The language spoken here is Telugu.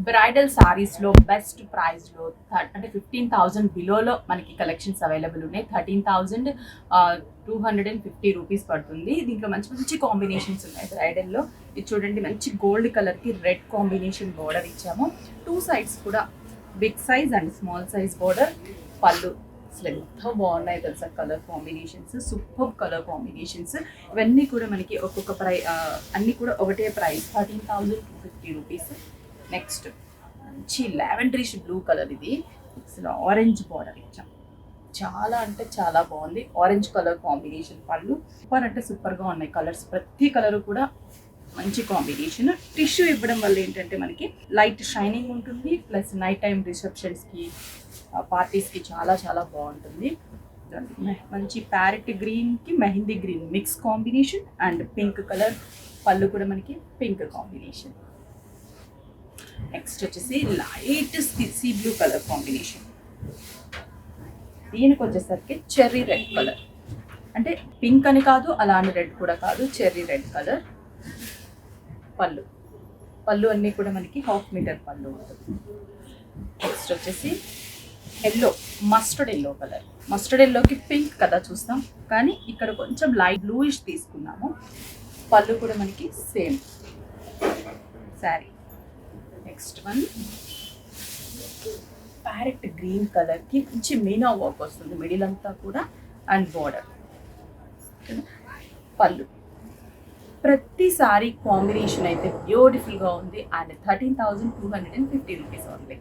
బ్రైడల్ సారీస్లో బెస్ట్ ప్రైస్లో అంటే 15,000 బిలోలో మనకి కలెక్షన్స్ అవైలబుల్ ఉన్నాయి. 13,250 రూపీస్ పడుతుంది. దీంట్లో మంచి మంచి కాంబినేషన్స్ ఉన్నాయి బ్రైడల్లో. ఇది చూడండి, మంచి గోల్డ్ కలర్కి రెడ్ కాంబినేషన్ బోర్డర్ ఇచ్చాము. 2 సైడ్స్ కూడా big size and small size border. పళ్ళు అసలు ఎంత బాగున్నాయి తెలుసా, colour combinations, super colour combinations. ఇవన్నీ కూడా మనకి ఒక్కొక్క అన్నీ కూడా ఒకటే ప్రైస్ 13,250 రూపీస్. నెక్స్ట్ మంచి లావెండరిష్ బ్లూ కలర్, ఇది అసలు ఆరెంజ్ బార్డర్ ఇచ్చాం. చాలా అంటే చాలా బాగుంది. ఆరెంజ్ కలర్ కాంబినేషన్ పళ్ళు సూపర్ అంటే సూపర్గా ఉన్నాయి కలర్స్. ప్రతి కలర్ కూడా మంచి కాంబినేషన్. టిష్యూ ఇవ్వడం వల్ల ఏంటంటే మనకి లైట్ షైనింగ్ ఉంటుంది, ప్లస్ నైట్ టైం రిసెప్షన్స్కి పార్టీస్కి చాలా చాలా బాగుంటుంది. మంచి ప్యారెట్ గ్రీన్కి mehndi green mix combination and pink colour పళ్ళు కూడా మనకి పింక్ కాంబినేషన్. నెక్స్ట్ వచ్చేసి light sea blue colour combination. దీనికి వచ్చేసరికి చెర్రీ రెడ్ కలర్, అంటే పింక్ అని కాదు, అలా అని రెడ్ కూడా కాదు, చెర్రీ రెడ్ కలర్ పళ్ళు అన్నీ కూడా మనకి 1/2 మీటర్ పళ్ళు ఉంటుంది. నెక్స్ట్ వచ్చేసి yellow, mustard yellow colour. Mustard ఎల్లోకి పింక్ కదా చూస్తాం, కానీ ఇక్కడ కొంచెం లైట్ బ్లూయిష్ తీసుకున్నాము. పళ్ళు కూడా మనకి same sari. Next one parrot green కలర్కి మంచి మీనా వర్క్ వస్తుంది మిడిల్ అంతా కూడా, అండ్ బార్డర్. పళ్ళు ప్రతి సారీ కాంబినేషన్ అయితే బ్యూటిఫుల్గా ఉంది. And 13,250 rupees only.